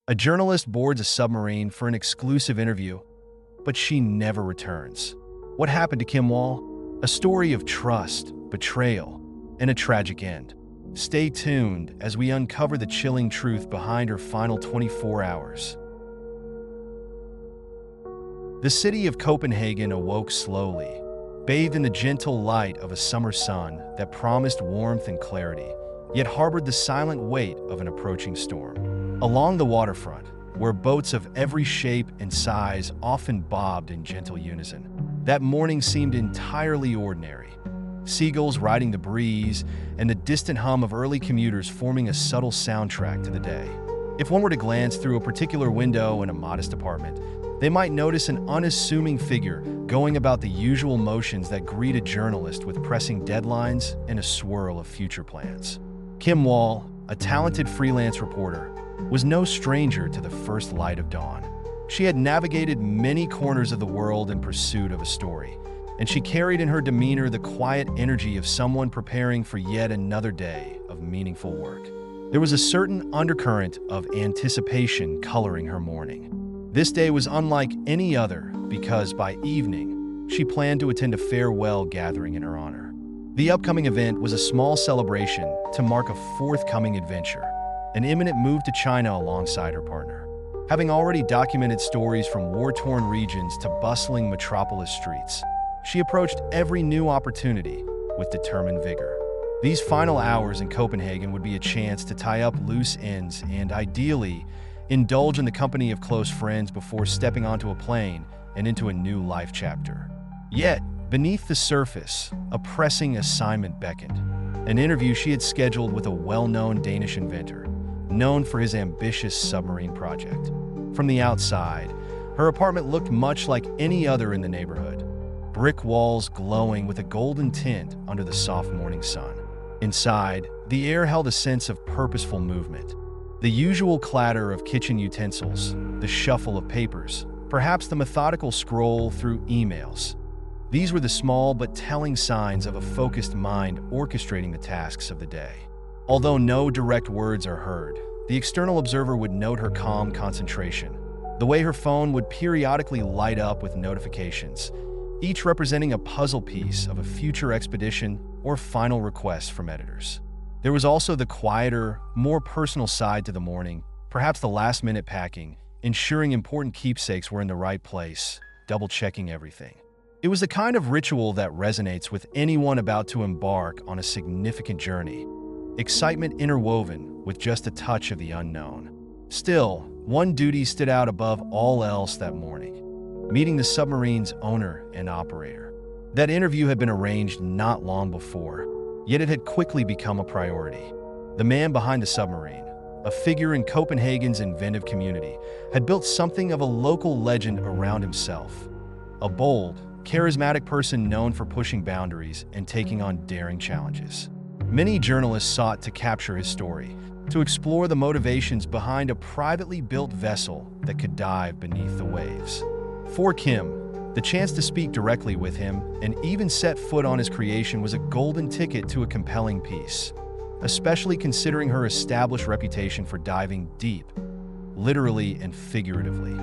A journalist boards a submarine for an exclusive interview, but she never returns. What happened to Kim Wall? A story of trust, betrayal, and a tragic end. Stay tuned as we uncover the chilling truth behind her final 24 hours. The city of Copenhagen awoke slowly, bathed in the gentle light of a summer sun that promised warmth and clarity, yet harbored the silent weight of an approaching storm. Along the waterfront, where boats of every shape and size often bobbed in gentle unison, that morning seemed entirely ordinary. Seagulls riding the breeze, and the distant hum of early commuters forming a subtle soundtrack to the day. If one were to glance through a particular window in a modest apartment, they might notice an unassuming figure going about the usual motions that greet a journalist with pressing deadlines and a swirl of future plans. Kim Wall, a talented freelance reporter, was no stranger to the first light of dawn. She had navigated many corners of the world in pursuit of a story, and she carried in her demeanor the quiet energy of someone preparing for yet another day of meaningful work. There was a certain undercurrent of anticipation coloring her morning. This day was unlike any other because by evening, she planned to attend a farewell gathering in her honor. The upcoming event was a small celebration to mark a forthcoming adventure, an imminent move to China alongside her partner. Having already documented stories from war-torn regions to bustling metropolis streets, she approached every new opportunity with determined vigor. These final hours in Copenhagen would be a chance to tie up loose ends and, ideally, indulge in the company of close friends before stepping onto a plane and into a new life chapter. Yet, beneath the surface, a pressing assignment beckoned. An interview she had scheduled with a well-known Danish inventor, known for his ambitious submarine project. From the outside, her apartment looked much like any other in the neighborhood, brick walls glowing with a golden tint under the soft morning sun. Inside, the air held a sense of purposeful movement. The usual clatter of kitchen utensils, the shuffle of papers, perhaps the methodical scroll through emails. These were the small but telling signs of a focused mind orchestrating the tasks of the day. Although no direct words are heard, the external observer would note her calm concentration, the way her phone would periodically light up with notifications, each representing a puzzle piece of a future expedition or final request from editors. There was also the quieter, more personal side to the morning, perhaps the last-minute packing, ensuring important keepsakes were in the right place, double-checking everything. It was the kind of ritual that resonates with anyone about to embark on a significant journey, excitement interwoven with just a touch of the unknown. Still, one duty stood out above all else that morning: meeting the submarine's owner and operator. That interview had been arranged not long before, yet it had quickly become a priority. The man behind the submarine, a figure in Copenhagen's inventive community, had built something of a local legend around himself. A bold, charismatic person known for pushing boundaries and taking on daring challenges. Many journalists sought to capture his story, to explore the motivations behind a privately built vessel that could dive beneath the waves. For Kim, the chance to speak directly with him and even set foot on his creation was a golden ticket to a compelling piece, especially considering her established reputation for diving deep, literally and figuratively,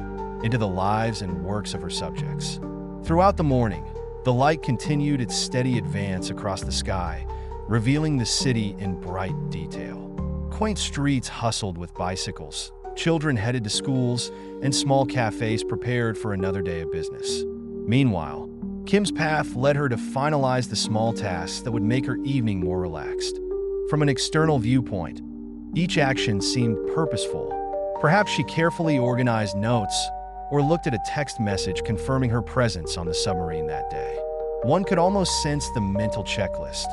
into the lives and works of her subjects. Throughout the morning, the light continued its steady advance across the sky, revealing the city in bright detail. Quaint streets hustled with bicycles, children headed to schools, and small cafes prepared for another day of business. Meanwhile, Kim's path led her to finalize the small tasks that would make her evening more relaxed. From an external viewpoint, each action seemed purposeful. Perhaps she carefully organized notes or looked at a text message confirming her presence on the submarine that day. One could almost sense the mental checklist: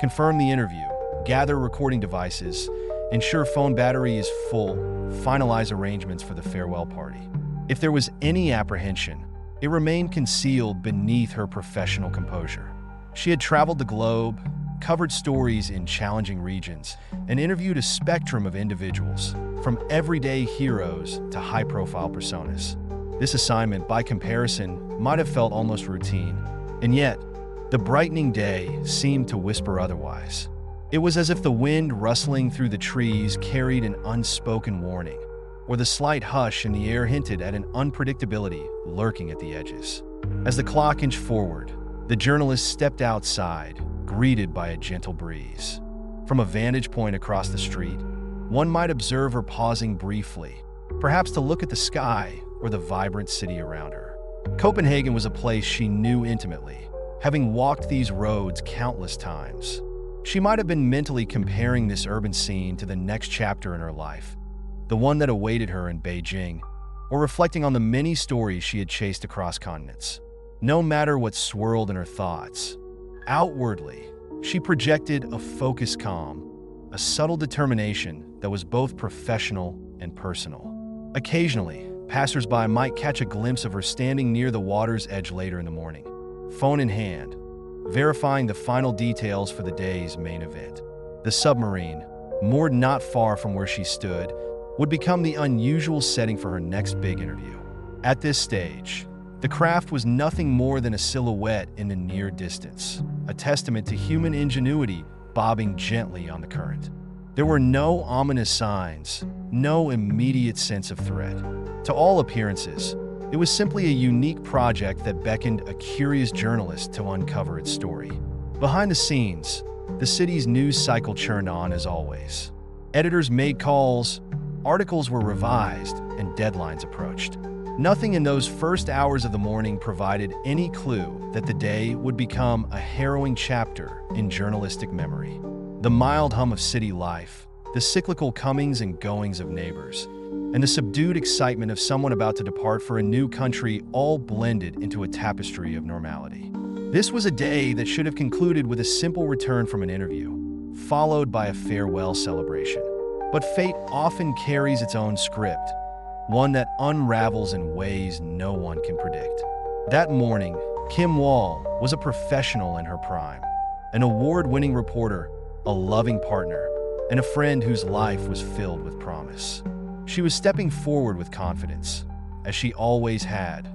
confirm the interview, gather recording devices, ensure phone battery is full, finalize arrangements for the farewell party. If there was any apprehension, it remained concealed beneath her professional composure. She had traveled the globe, covered stories in challenging regions, and interviewed a spectrum of individuals, from everyday heroes to high-profile personas. This assignment, by comparison, might have felt almost routine, and yet, the brightening day seemed to whisper otherwise. It was as if the wind rustling through the trees carried an unspoken warning. or the slight hush in the air hinted at an unpredictability lurking at the edges. As the clock inched forward, the journalist stepped outside, greeted by a gentle breeze. From a vantage point across the street, one might observe her pausing briefly, perhaps to look at the sky or the vibrant city around her. Copenhagen was a place she knew intimately, having walked these roads countless times. She might have been mentally comparing this urban scene to the next chapter in her life, the one that awaited her in Beijing, or reflecting on the many stories she had chased across continents. No matter what swirled in her thoughts, outwardly, she projected a focused calm, a subtle determination that was both professional and personal. Occasionally, passers-by might catch a glimpse of her standing near the water's edge later in the morning, phone in hand, verifying the final details for the day's main event. The submarine, moored not far from where she stood, would become the unusual setting for her next big interview. At this stage, the craft was nothing more than a silhouette in the near distance, a testament to human ingenuity bobbing gently on the current. There were no ominous signs, no immediate sense of threat. To all appearances, it was simply a unique project that beckoned a curious journalist to uncover its story. Behind the scenes, the city's news cycle churned on as always. Editors made calls, articles were revised, and deadlines approached. Nothing in those first hours of the morning provided any clue that the day would become a harrowing chapter in journalistic memory. The mild hum of city life, the cyclical comings and goings of neighbors, and the subdued excitement of someone about to depart for a new country all blended into a tapestry of normality. This was a day that should have concluded with a simple return from an interview, followed by a farewell celebration. But fate often carries its own script, one that unravels in ways no one can predict. That morning, Kim Wall was a professional in her prime, an award-winning reporter, a loving partner, and a friend whose life was filled with promise. She was stepping forward with confidence, as she always had,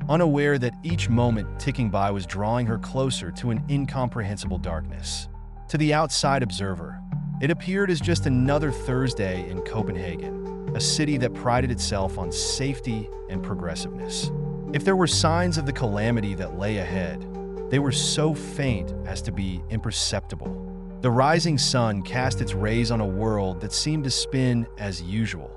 unaware that each moment ticking by was drawing her closer to an incomprehensible darkness. To the outside observer, it appeared as just another Thursday in Copenhagen, a city that prided itself on safety and progressiveness. If there were signs of the calamity that lay ahead, they were so faint as to be imperceptible. The rising sun cast its rays on a world that seemed to spin as usual,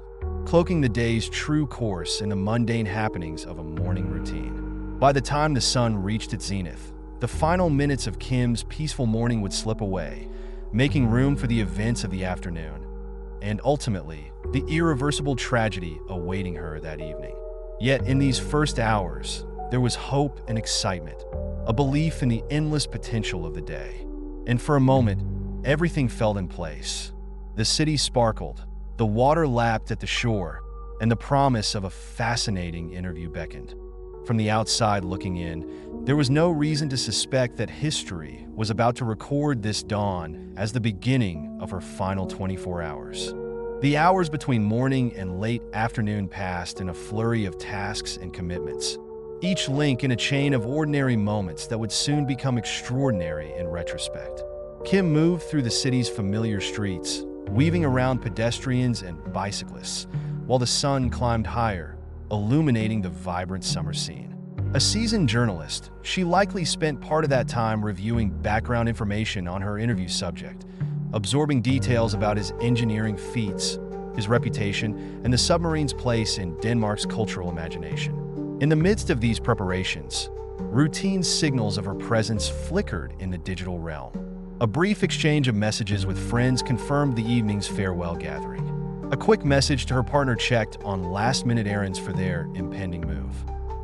cloaking the day's true course in the mundane happenings of a morning routine. By the time the sun reached its zenith, the final minutes of Kim's peaceful morning would slip away, making room for the events of the afternoon, and ultimately, the irreversible tragedy awaiting her that evening. Yet in these first hours, there was hope and excitement, a belief in the endless potential of the day. And for a moment, everything fell in place. The city sparkled, the water lapped at the shore, and the promise of a fascinating interview beckoned. From the outside looking in, there was no reason to suspect that history was about to record this dawn as the beginning of her final 24 hours. The hours between morning and late afternoon passed in a flurry of tasks and commitments, each link in a chain of ordinary moments that would soon become extraordinary in retrospect. Kim moved through the city's familiar streets, weaving around pedestrians and bicyclists, while the sun climbed higher, illuminating the vibrant summer scene. A seasoned journalist, she likely spent part of that time reviewing background information on her interview subject, absorbing details about his engineering feats, his reputation, and the submarine's place in Denmark's cultural imagination. In the midst of these preparations, routine signals of her presence flickered in the digital realm. A brief exchange of messages with friends confirmed the evening's farewell gathering. A quick message to her partner checked on last-minute errands for their impending move.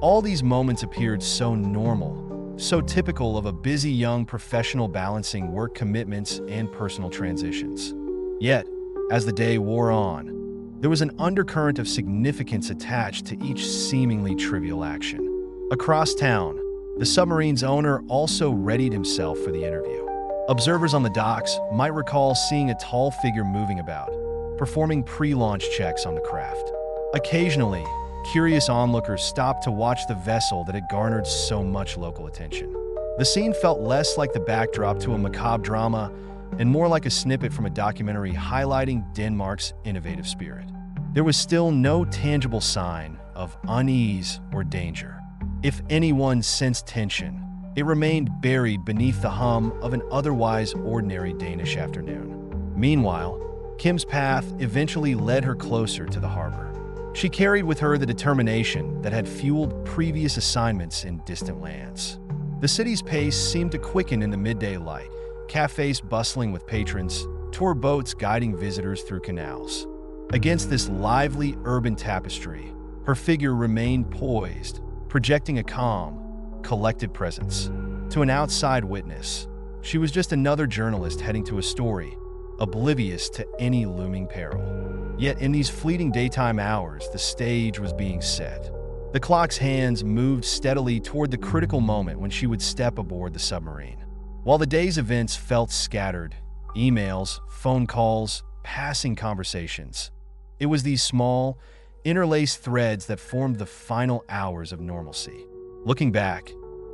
All these moments appeared so normal, so typical of a busy young professional balancing work commitments and personal transitions. Yet, as the day wore on, there was an undercurrent of significance attached to each seemingly trivial action. Across town, the submarine's owner also readied himself for the interview. Observers on the docks might recall seeing a tall figure moving about, performing pre-launch checks on the craft. Occasionally, curious onlookers stopped to watch the vessel that had garnered so much local attention. The scene felt less like the backdrop to a macabre drama and more like a snippet from a documentary highlighting Denmark's innovative spirit. there was still no tangible sign of unease or danger. If anyone sensed tension, it remained buried beneath the hum of an otherwise ordinary Danish afternoon. Meanwhile, Kim's path eventually led her closer to the harbor. She carried with her the determination that had fueled previous assignments in distant lands. The city's pace seemed to quicken in the midday light, cafes bustling with patrons, tour boats guiding visitors through canals. Against this lively urban tapestry, her figure remained poised, projecting a calm, collected presence. To an outside witness, she was just another journalist heading to a story, oblivious to any looming peril. Yet in these fleeting daytime hours, the stage was being set. The clock's hands moved steadily toward the critical moment when she would step aboard the submarine. While the day's events felt scattered, emails, phone calls, passing conversations, it was these small, interlaced threads that formed the final hours of normalcy. Looking back,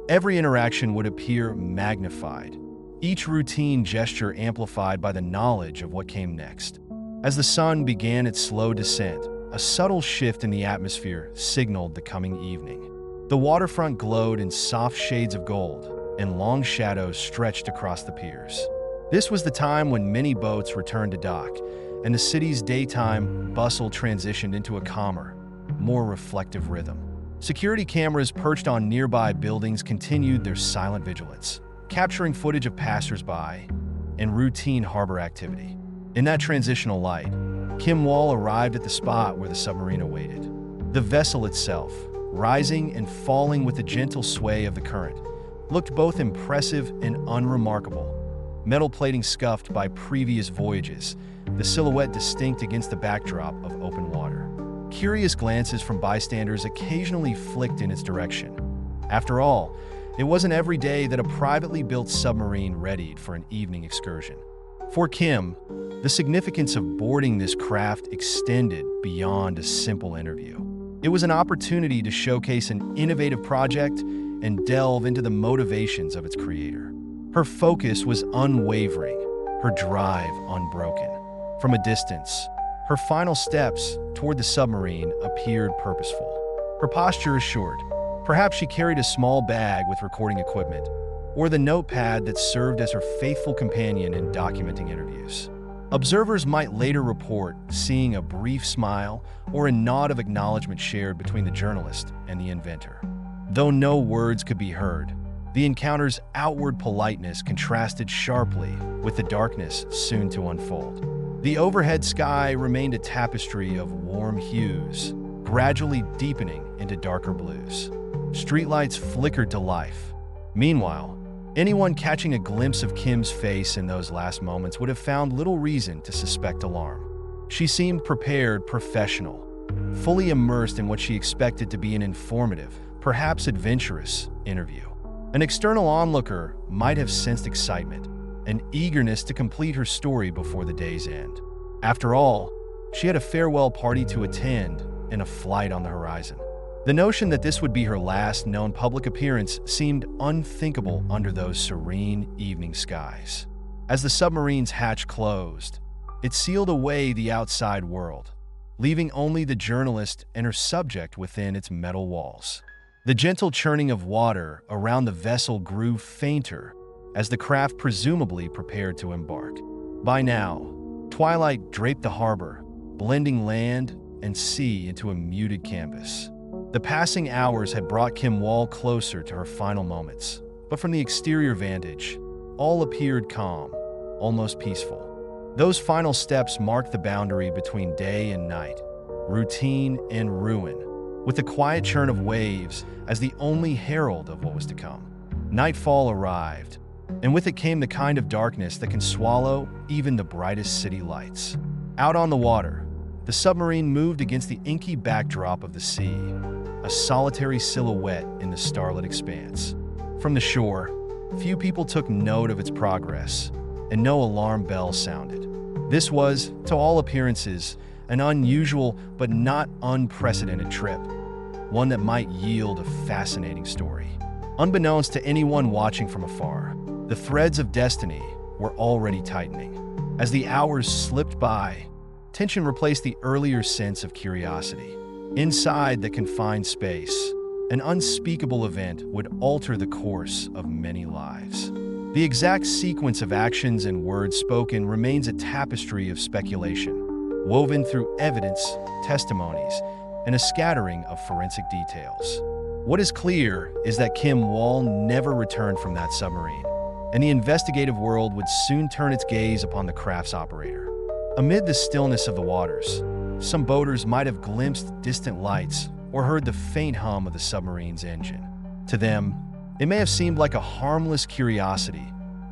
every interaction would appear magnified, each routine gesture amplified by the knowledge of what came next. As the sun began its slow descent, a subtle shift in the atmosphere signaled the coming evening. The waterfront glowed in soft shades of gold, and long shadows stretched across the piers. This was the time when many boats returned to dock, and the city's daytime bustle transitioned into a calmer, more reflective rhythm. Security cameras perched on nearby buildings continued their silent vigilance, capturing footage of passers-by and routine harbor activity. In that transitional light, Kim Wall arrived at the spot where the submarine awaited. The vessel itself, rising and falling with the gentle sway of the current, looked both impressive and unremarkable. Metal plating scuffed by previous voyages, the silhouette distinct against the backdrop of open water. Curious glances from bystanders occasionally flicked in its direction. After all, it wasn't every day that a privately built submarine readied for an evening excursion. For Kim, the significance of boarding this craft extended beyond a simple interview. It was an opportunity to showcase an innovative project and delve into the motivations of its creator. Her focus was unwavering, her drive unbroken. From a distance, her final steps toward the submarine appeared purposeful. Her posture assured. Perhaps she carried a small bag with recording equipment, or the notepad that served as her faithful companion in documenting interviews. Observers might later report seeing a brief smile or a nod of acknowledgement shared between the journalist and the inventor. Though no words could be heard, the encounter's outward politeness contrasted sharply with the darkness soon to unfold. The overhead sky remained a tapestry of warm hues, gradually deepening into darker blues. Streetlights flickered to life. Meanwhile, anyone catching a glimpse of Kim's face in those last moments would have found little reason to suspect alarm. She seemed prepared, professional, fully immersed in what she expected to be an informative, perhaps adventurous, interview. An external onlooker might have sensed excitement, an eagerness to complete her story before the day's end. After all, she had a farewell party to attend and a flight on the horizon. The notion that this would be her last known public appearance seemed unthinkable under those serene evening skies. As the submarine's hatch closed, it sealed away the outside world, leaving only the journalist and her subject within its metal walls. The gentle churning of water around the vessel grew fainter as the craft presumably prepared to embark. By now, twilight draped the harbor, blending land and sea into a muted canvas. The passing hours had brought Kim Wall closer to her final moments, but from the exterior vantage, all appeared calm, almost peaceful. Those final steps marked the boundary between day and night, routine and ruin, with the quiet churn of waves as the only herald of what was to come. Nightfall arrived, and with it came the kind of darkness that can swallow even the brightest city lights. Out on the water, the submarine moved against the inky backdrop of the sea, a solitary silhouette in the starlit expanse. From the shore, few people took note of its progress, and no alarm bell sounded. This was, to all appearances, an unusual but not unprecedented trip, one that might yield a fascinating story. Unbeknownst to anyone watching from afar, the threads of destiny were already tightening. As the hours slipped by, tension replaced the earlier sense of curiosity. Inside the confined space, an unspeakable event would alter the course of many lives. The exact sequence of actions and words spoken remains a tapestry of speculation, woven through evidence, testimonies, and a scattering of forensic details. What is clear is that Kim Wall never returned from that submarine, and the investigative world would soon turn its gaze upon the craft's operator. Amid the stillness of the waters, some boaters might have glimpsed distant lights or heard the faint hum of the submarine's engine. To them, it may have seemed like a harmless curiosity,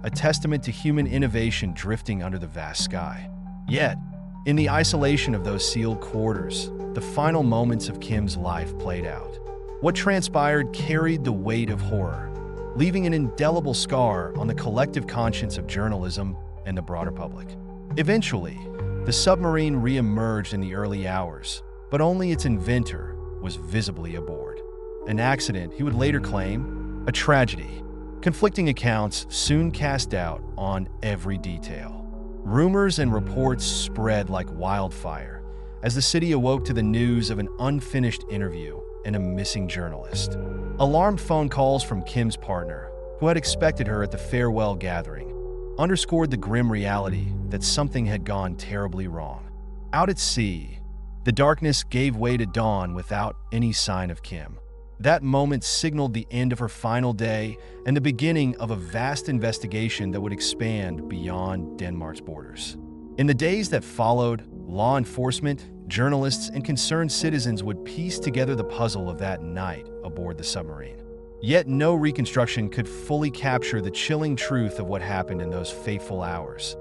a testament to human innovation drifting under the vast sky. Yet, in the isolation of those sealed quarters, the final moments of Kim's life played out. What transpired carried the weight of horror, leaving an indelible scar on the collective conscience of journalism and the broader public. Eventually, the submarine re-emerged in the early hours, but only its inventor was visibly aboard. An accident, he would later claim, a tragedy. Conflicting accounts soon cast doubt on every detail. Rumors and reports spread like wildfire as the city awoke to the news of an unfinished interview and a missing journalist. Alarmed phone calls from Kim's partner, who had expected her at the farewell gathering, underscored the grim reality that something had gone terribly wrong. Out at sea, the darkness gave way to dawn without any sign of Kim. That moment signaled the end of her final day and the beginning of a vast investigation that would expand beyond Denmark's borders. In the days that followed, law enforcement, journalists, and concerned citizens would piece together the puzzle of that night aboard the submarine. Yet no reconstruction could fully capture the chilling truth of what happened in those fateful hours.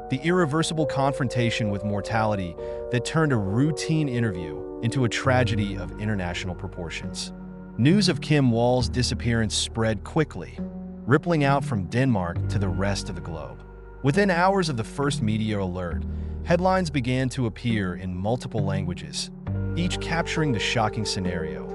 The irreversible confrontation with mortality that turned a routine interview into a tragedy of international proportions. News of Kim Wall's disappearance spread quickly, rippling out from Denmark to the rest of the globe. Within hours of the first media alert, headlines began to appear in multiple languages, each capturing the shocking scenario.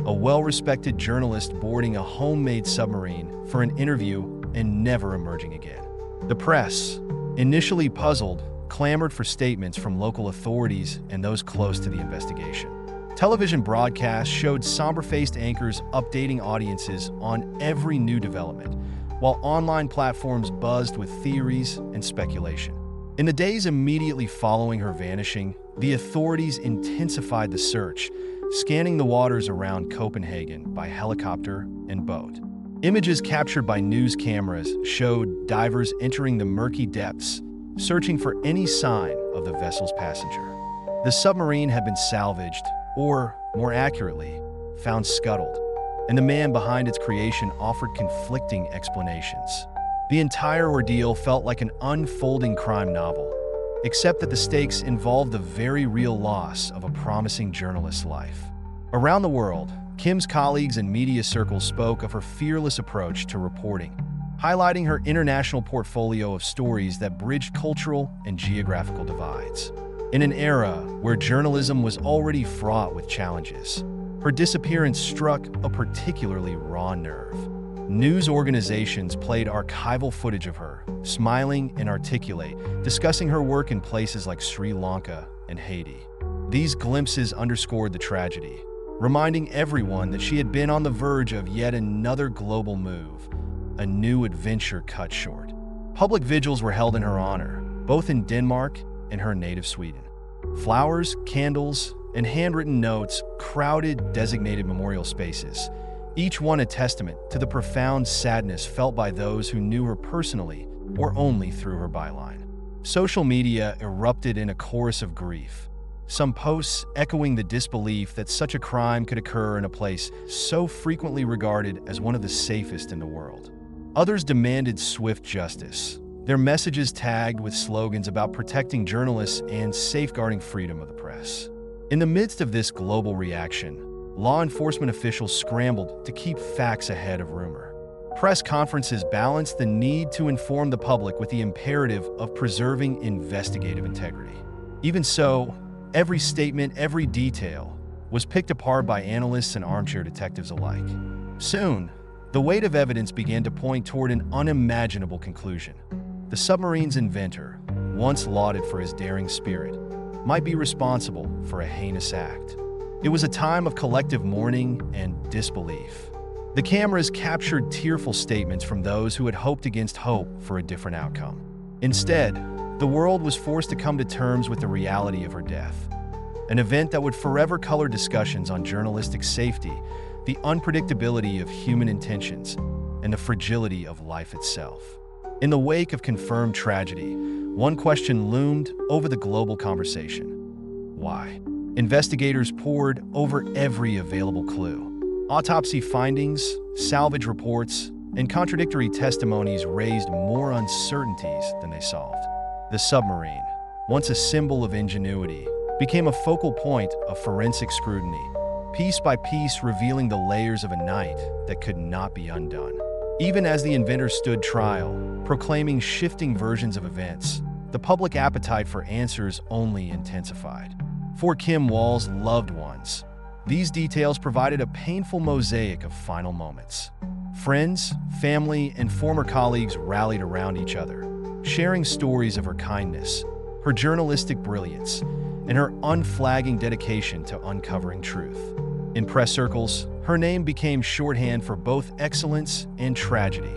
A well-respected journalist boarding a homemade submarine for an interview and never emerging again. The press, initially puzzled, clamored for statements from local authorities and those close to the investigation. Television broadcasts showed somber-faced anchors updating audiences on every new development, while online platforms buzzed with theories and speculation. In the days immediately following her vanishing, the authorities intensified the search, scanning the waters around Copenhagen by helicopter and boat. Images captured by news cameras showed divers entering the murky depths, searching for any sign of the vessel's passenger. The submarine had been salvaged, or, more accurately, found scuttled, and the man behind its creation offered conflicting explanations. The entire ordeal felt like an unfolding crime novel, except that the stakes involved the very real loss of a promising journalist's life. Around the world, Kim's colleagues and media circles spoke of her fearless approach to reporting, highlighting her international portfolio of stories that bridged cultural and geographical divides. In an era where journalism was already fraught with challenges, her disappearance struck a particularly raw nerve. News organizations played archival footage of her, smiling and articulate, discussing her work in places like Sri Lanka and Haiti. These glimpses underscored the tragedy, reminding everyone that she had been on the verge of yet another global move, a new adventure cut short. Public vigils were held in her honor, both in Denmark and her native Sweden. Flowers, candles, and handwritten notes crowded designated memorial spaces, each one a testament to the profound sadness felt by those who knew her personally or only through her byline. Social media erupted in a chorus of grief, some posts echoing the disbelief that such a crime could occur in a place so frequently regarded as one of the safest in the world. Others demanded swift justice, their messages tagged with slogans about protecting journalists and safeguarding freedom of the press. In the midst of this global reaction, law enforcement officials scrambled to keep facts ahead of rumor. Press conferences balanced the need to inform the public with the imperative of preserving investigative integrity. Even so, every statement, every detail, was picked apart by analysts and armchair detectives alike. Soon, the weight of evidence began to point toward an unimaginable conclusion. The submarine's inventor, once lauded for his daring spirit, might be responsible for a heinous act. It was a time of collective mourning and disbelief. The cameras captured tearful statements from those who had hoped against hope for a different outcome. Instead, the world was forced to come to terms with the reality of her death, an event that would forever color discussions on journalistic safety, the unpredictability of human intentions, and the fragility of life itself. In the wake of confirmed tragedy, one question loomed over the global conversation: why? Investigators pored over every available clue. Autopsy findings, salvage reports, and contradictory testimonies raised more uncertainties than they solved. The submarine, once a symbol of ingenuity, became a focal point of forensic scrutiny, piece by piece revealing the layers of a night that could not be undone. Even as the inventor stood trial, proclaiming shifting versions of events, the public appetite for answers only intensified. For Kim Wall's loved ones, these details provided a painful mosaic of final moments. Friends, family, and former colleagues rallied around each other, sharing stories of her kindness, her journalistic brilliance, and her unflagging dedication to uncovering truth. In press circles, her name became shorthand for both excellence and tragedy,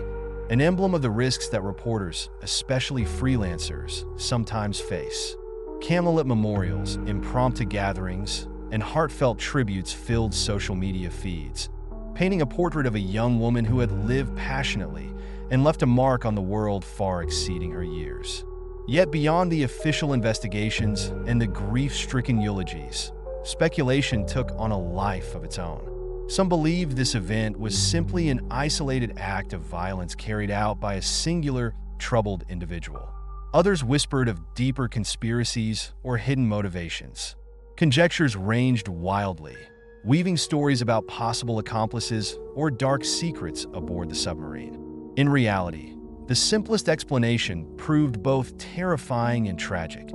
an emblem of the risks that reporters, especially freelancers, sometimes face. Candlelit memorials, impromptu gatherings, and heartfelt tributes filled social media feeds, painting a portrait of a young woman who had lived passionately and left a mark on the world far exceeding her years. Yet beyond the official investigations and the grief-stricken eulogies, speculation took on a life of its own. Some believed this event was simply an isolated act of violence carried out by a singular, troubled individual. Others whispered of deeper conspiracies or hidden motivations. Conjectures ranged wildly, weaving stories about possible accomplices or dark secrets aboard the submarine. In reality, the simplest explanation proved both terrifying and tragic.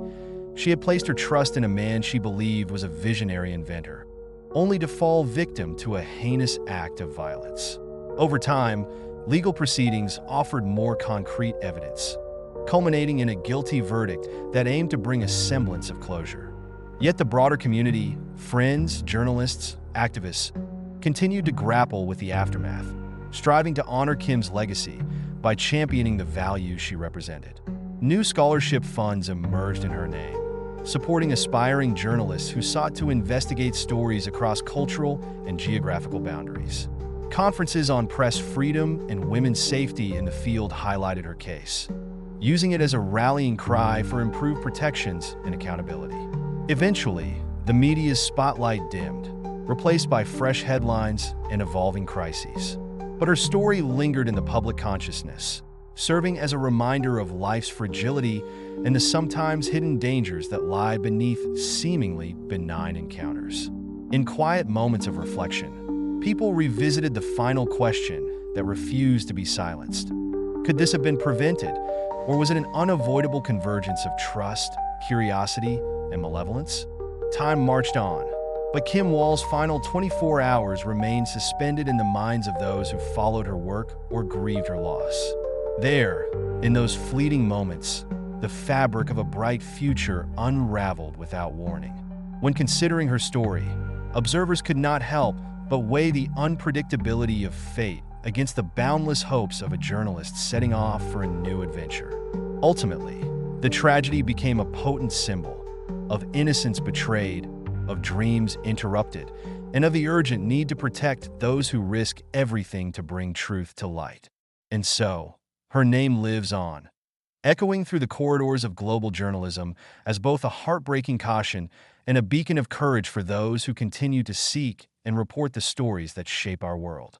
She had placed her trust in a man she believed was a visionary inventor, only to fall victim to a heinous act of violence. Over time, legal proceedings offered more concrete evidence, culminating in a guilty verdict that aimed to bring a semblance of closure. Yet the broader community, friends, journalists, activists, continued to grapple with the aftermath, striving to honor Kim's legacy by championing the values she represented. New scholarship funds emerged in her name, supporting aspiring journalists who sought to investigate stories across cultural and geographical boundaries. Conferences on press freedom and women's safety in the field highlighted her case, using it as a rallying cry for improved protections and accountability. Eventually, the media's spotlight dimmed, replaced by fresh headlines and evolving crises. But her story lingered in the public consciousness, serving as a reminder of life's fragility and the sometimes hidden dangers that lie beneath seemingly benign encounters. In quiet moments of reflection, people revisited the final question that refused to be silenced. Could this have been prevented, or was it an unavoidable convergence of trust, curiosity, and malevolence? Time marched on, but Kim Wall's final 24 hours remained suspended in the minds of those who followed her work or grieved her loss. There, in those fleeting moments, the fabric of a bright future unraveled without warning. When considering her story, observers could not help but weigh the unpredictability of fate against the boundless hopes of a journalist setting off for a new adventure. Ultimately, the tragedy became a potent symbol of innocence betrayed, of dreams interrupted, and of the urgent need to protect those who risk everything to bring truth to light. And so, her name lives on, echoing through the corridors of global journalism as both a heartbreaking caution and a beacon of courage for those who continue to seek and report the stories that shape our world.